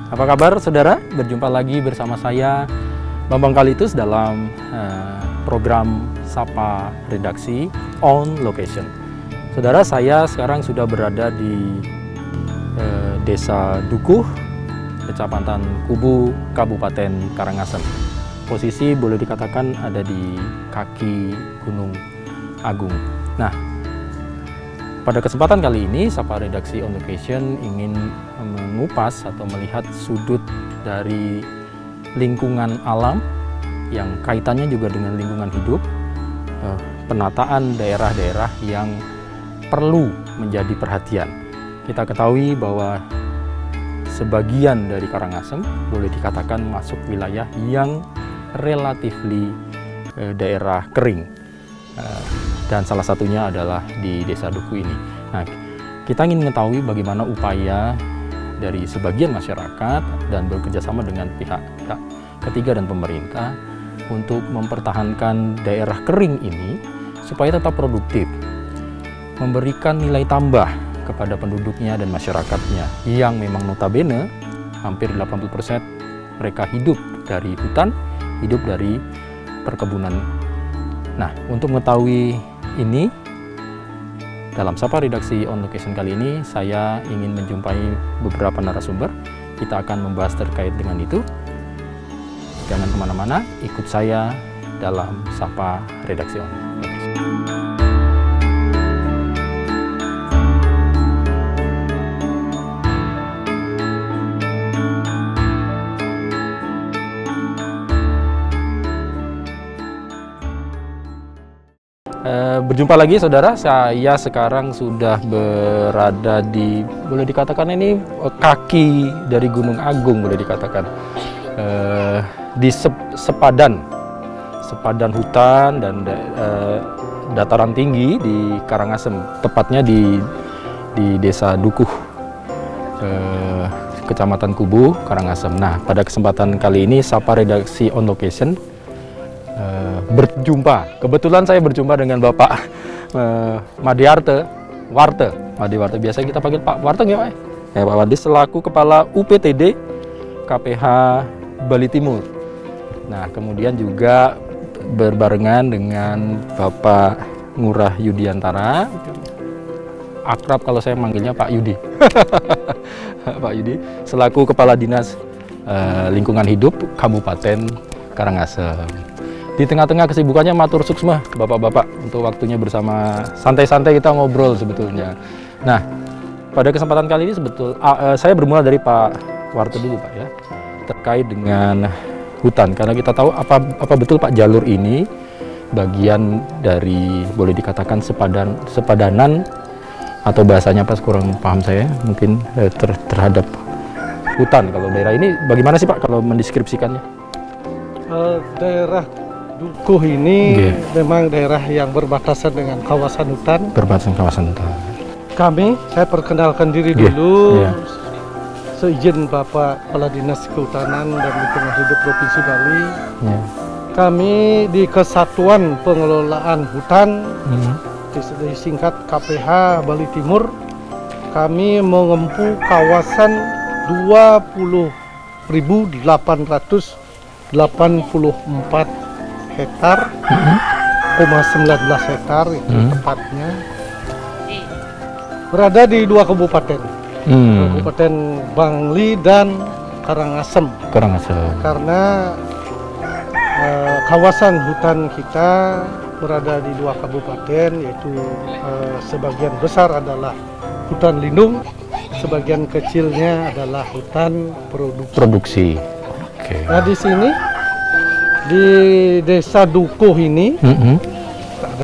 Apa kabar saudara? Berjumpa lagi bersama saya Bambang Kalitus dalam program Sapa Redaksi on Location. Saudara, saya sekarang sudah berada di Desa Dukuh, Kecamatan Kubu, Kabupaten Karangasem. Posisi boleh dikatakan ada di kaki Gunung Agung. Nah, pada kesempatan kali ini, Sapa Redaksi on Location ingin mengupas atau melihat sudut dari lingkungan alam yang kaitannya juga dengan lingkungan hidup, penataan daerah-daerah yang perlu menjadi perhatian. Kita ketahui bahwa sebagian dari Karangasem boleh dikatakan masuk wilayah yang relatifly daerah kering, dan salah satunya adalah di Desa Dukuh ini. Nah, kita ingin mengetahui bagaimana upaya dari sebagian masyarakat dan bekerjasama dengan pihak-pihak ketiga dan pemerintah untuk mempertahankan daerah kering ini supaya tetap produktif, memberikan nilai tambah kepada penduduknya dan masyarakatnya yang memang notabene hampir 80% mereka hidup dari hutan, hidup dari perkebunan. Nah, untuk mengetahui ini, dalam Sapa Redaksi on Location kali ini, saya ingin menjumpai beberapa narasumber. Kita akan membahas terkait dengan itu. Jangan kemana-mana, ikut saya dalam Sapa Redaksi on Location. Berjumpa lagi saudara, saya sekarang sudah berada di, boleh dikatakan ini kaki dari Gunung Agung, boleh dikatakan di sepadan hutan dan dataran tinggi di Karangasem, tepatnya di Desa Dukuh, Kecamatan Kubu, Karangasem. Nah, pada kesempatan kali ini Sapa Redaksi on Location berjumpa. Kebetulan saya berjumpa dengan Bapak Madiwarte. Biasa kita panggil Pak Warte nggak Pak? Pak Warte selaku Kepala UPTD KPH Bali Timur. Nah, kemudian juga berbarengan dengan Bapak Ngurah Yudiantara. Akrab kalau saya manggilnya Pak Yudi. Pak Yudi selaku Kepala Dinas Lingkungan Hidup Kabupaten Karangasem. Di tengah-tengah kesibukannya matur suksma bapak-bapak untuk waktunya bersama, santai-santai kita ngobrol sebetulnya. Nah, pada kesempatan kali ini saya bermula dari Pak Warte dulu Pak ya, terkait dengan hutan, karena kita tahu apa betul Pak jalur ini bagian dari, boleh dikatakan sepadanan atau bahasanya pas kurang paham saya mungkin terhadap hutan. Kalau daerah ini bagaimana sih Pak kalau mendeskripsikannya? Daerah Dukuh ini memang daerah yang berbatasan dengan kawasan hutan. Berbatasan kawasan hutan. Saya perkenalkan diri dulu. Seizin Bapak Kepala Dinas Kehutanan dan Lingkungan Hidup Provinsi Bali. Kami di Kesatuan Pengelolaan Hutan, disingkat KPH Bali Timur. Kami mengempu kawasan 20.884 hektar, 19 hektar itu tepatnya, berada di 2 kabupaten, Kabupaten Bangli dan Karangasem. Karena kawasan hutan kita berada di 2 kabupaten, yaitu sebagian besar adalah hutan lindung, sebagian kecilnya adalah hutan produksi. Nah, di sini di Desa Dukuh ini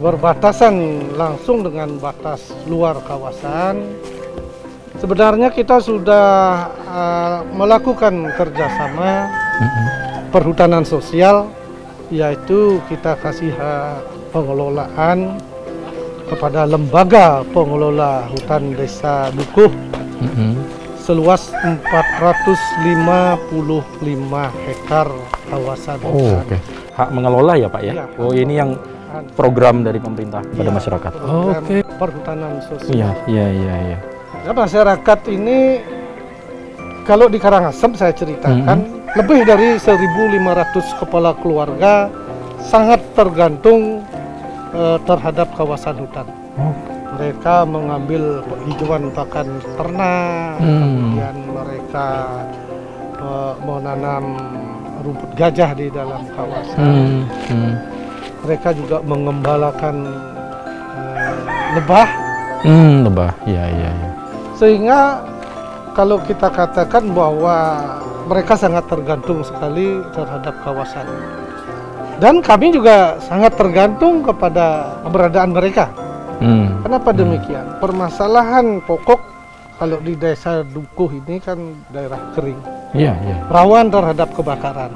berbatasan langsung dengan batas luar kawasan. Sebenarnya kita sudah melakukan kerjasama perhutanan sosial, yaitu kita kasih pengelolaan kepada lembaga pengelola hutan Desa Dukuh seluas 455 hektar kawasan hutan. Hak mengelola ya Pak ya? Ini yang program dari pemerintah kepada masyarakat. Perhutanan sosial. Iya. Nah, masyarakat ini Kalau di Karangasem saya ceritakan, lebih dari 1.500 kepala keluarga sangat tergantung terhadap kawasan hutan. Mereka mengambil hijauan pakan ternak, kemudian mereka menanam rumput gajah di dalam kawasan. Mereka juga mengembalakan lebah. Lebah, ya. Sehingga kalau kita katakan bahwa mereka sangat tergantung sekali terhadap kawasan. Dan kami juga sangat tergantung kepada keberadaan mereka. Kenapa demikian? Permasalahan pokok kalau di desa Dukuh ini kan daerah kering, rawan terhadap kebakaran.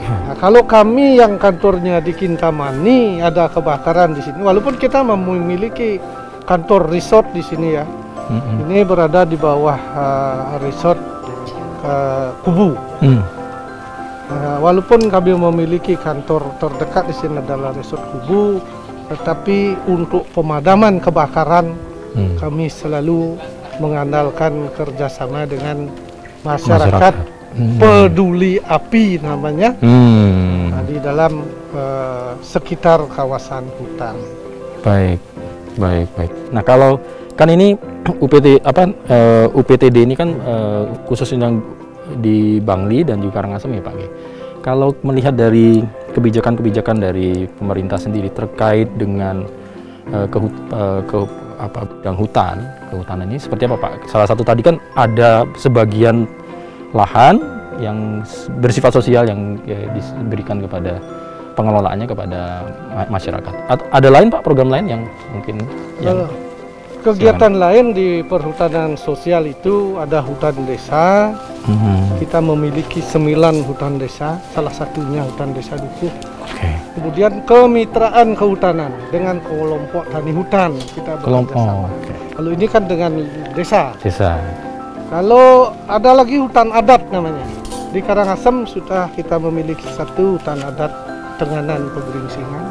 Nah, kalau kami yang kantornya di Kintamani ada kebakaran di sini, walaupun kita memiliki kantor resort di sini ya, ini berada di bawah resort Kubu. Walaupun kami memiliki kantor terdekat di sini adalah resort Kubu, tetapi untuk pemadaman kebakaran kami selalu mengandalkan kerjasama dengan masyarakat peduli api namanya, di dalam sekitar kawasan hutan. Baik. Nah, kalau kan ini UPTD ini kan khusus yang di Bangli dan juga Karangasem ya Pak. Kalau melihat dari kebijakan-kebijakan dari pemerintah sendiri terkait dengan bidang kehutanan ini seperti apa Pak? Salah satu tadi kan ada sebagian lahan yang bersifat sosial yang diberikan kepada pengelolaannya kepada masyarakat. Ada lain Pak, program lain yang mungkin kegiatan lain di perhutanan sosial itu ada hutan desa. Kita memiliki 9 hutan desa, salah satunya hutan desa Dukuh. Kemudian kemitraan kehutanan dengan kelompok tani hutan kita bekerjasama. Kalau ini kan dengan desa. Kalau ada lagi hutan adat namanya. Di Karangasem sudah kita memiliki 1 hutan adat Tenganan Pegeringsingan.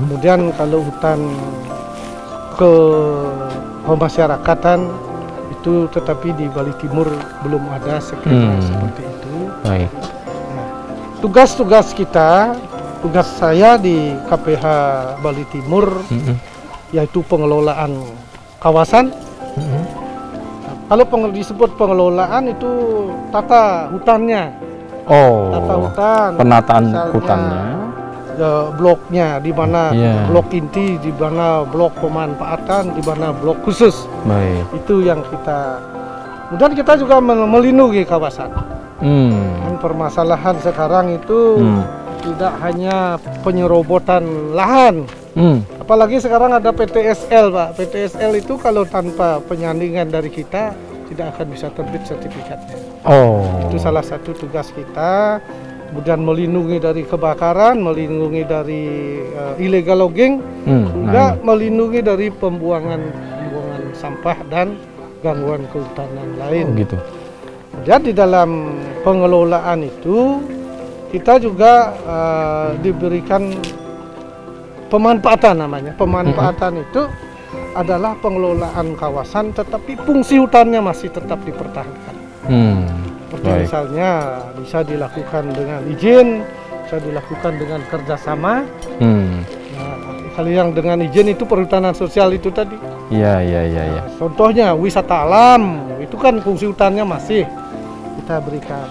Kemudian kalau hutan kemasyarakatan itu tetapi di Bali Timur belum ada sekitar seperti itu. Nah, tugas-tugas kita, tugas saya di KPH Bali Timur yaitu pengelolaan kawasan. Kalau disebut pengelolaan itu tata hutannya. Tata hutan, penataan hutannya, bloknya di mana blok inti, di mana blok pemanfaatan, di mana blok khusus. Itu yang kita. Kemudian kita juga melindungi kawasan. Dan permasalahan sekarang itu tidak hanya penyerobotan lahan. Apalagi sekarang ada PTSL Pak. PTSL itu kalau tanpa penyandingan dari kita tidak akan bisa terbit sertifikatnya. Itu salah satu tugas kita. Kemudian melindungi dari kebakaran, melindungi dari illegal logging, juga melindungi dari pembuangan sampah dan gangguan kehutanan lain. Jadi dalam pengelolaan itu kita juga diberikan pemanfaatan namanya. Pemanfaatan itu adalah pengelolaan kawasan, tetapi fungsi hutannya masih tetap dipertahankan. Seperti misalnya bisa dilakukan dengan izin, bisa dilakukan dengan kerjasama. Nah, kalau yang dengan izin itu perhutanan sosial itu tadi. Contohnya wisata alam, itu kan fungsi hutannya masih kita berikan.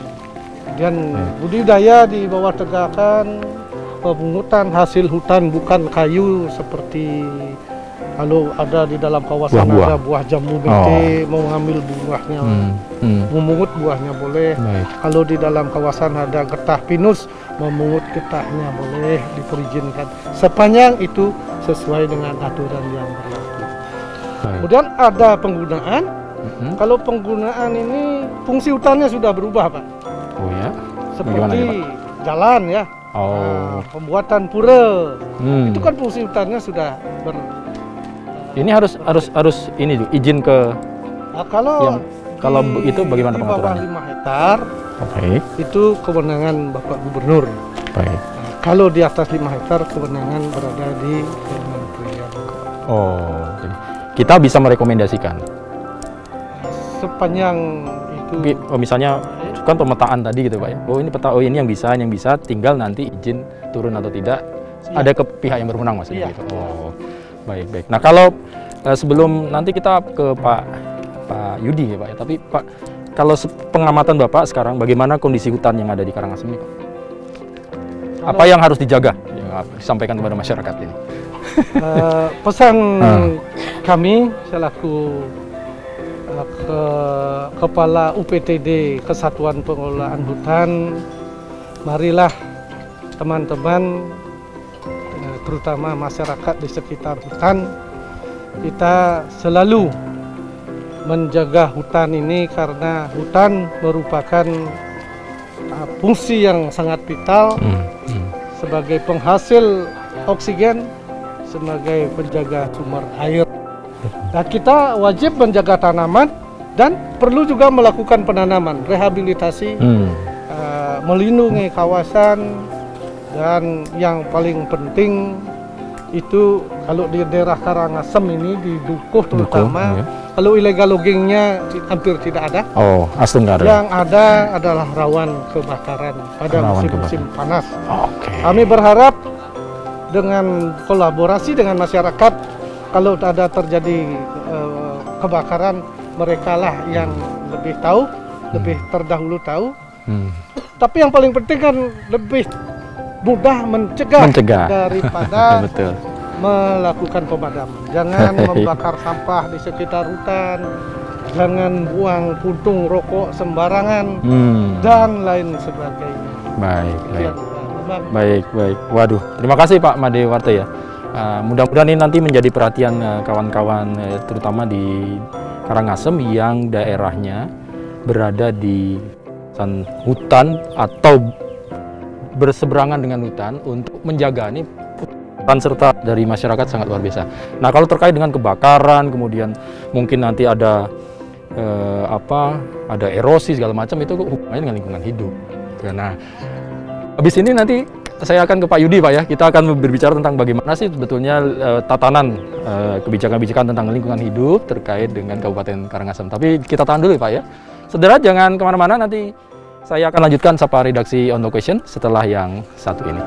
Kemudian budidaya di bawah tegakan, pemungutan hasil hutan bukan kayu seperti kalau ada di dalam kawasan ada buah jambu bete, mau ngambil buahnya, memungut buahnya boleh. Kalau di dalam kawasan ada getah pinus, memungut getahnya boleh, diperizinkan. Sepanjang itu sesuai dengan aturan yang berlaku. Kemudian ada penggunaan. Kalau penggunaan ini fungsi hutannya sudah berubah Pak. Seperti jalan ya. Pembuatan pura. Itu kan fungsi hutannya sudah Ini harus ini izin ke. Nah, kalau itu bagaimana pengaturannya? Di bawah 5 hektar, itu kewenangan Bapak Gubernur. Nah, kalau di atas 5 hektar, kewenangan berada di Kementerian. Jadi kita bisa merekomendasikan. Sepanjang itu misalnya kan pemetaan tadi gitu Pak ya. Oh ini peta, oh ini yang bisa, tinggal nanti izin turun atau tidak ada ke pihak yang berwenang maksudnya gitu. Oh, baik. Nah, kalau sebelum nanti kita ke Pak Yudi ya Pak ya. Tapi Pak, kalau pengamatan Bapak sekarang bagaimana kondisi hutan yang ada di Karangasem ini Pak? Apa yang harus dijaga yang disampaikan kepada masyarakat ini? Pesan kami selaku Kepala UPTD Kesatuan Pengelolaan Hutan, marilah teman-teman, terutama masyarakat di sekitar hutan, kita selalu menjaga hutan ini karena hutan merupakan fungsi yang sangat vital sebagai penghasil oksigen, sebagai penjaga sumber air. Nah, kita wajib menjaga tanaman dan perlu juga melakukan penanaman, rehabilitasi, melindungi kawasan, dan yang paling penting itu kalau di daerah Karangasem ini di Dukuh terutama, kalau illegal loggingnya hampir tidak ada. Oh, asli nggak ada. Yang ada adalah rawan kebakaran pada musim panas. Kami berharap dengan kolaborasi dengan masyarakat, kalau ada terjadi kebakaran, mereka lah yang lebih tahu, lebih terdahulu tahu. Tapi yang paling penting kan lebih mudah mencegah. Daripada melakukan pemadaman. Jangan membakar sampah di sekitar hutan, jangan buang puntung rokok sembarangan, dan lain sebagainya. Baik. Waduh, terima kasih Pak Made Warte ya. Mudah-mudahan ini nanti menjadi perhatian kawan-kawan terutama di Karangasem yang daerahnya berada di hutan atau berseberangan dengan hutan untuk menjaga ini. Peran serta dari masyarakat sangat luar biasa. Nah, kalau terkait dengan kebakaran, kemudian mungkin nanti ada ada erosi segala macam, itu hubungannya dengan lingkungan hidup. Nah, habis ini nanti saya akan ke Pak Yudi Pak ya. Kita akan berbicara tentang bagaimana sih sebetulnya tatanan kebijakan-kebijakan tentang lingkungan hidup terkait dengan Kabupaten Karangasem. Tapi kita tahan dulu ya Pak ya. Saudara jangan kemana-mana, nanti saya akan lanjutkan Sapa Redaksi On The Question setelah yang satu ini.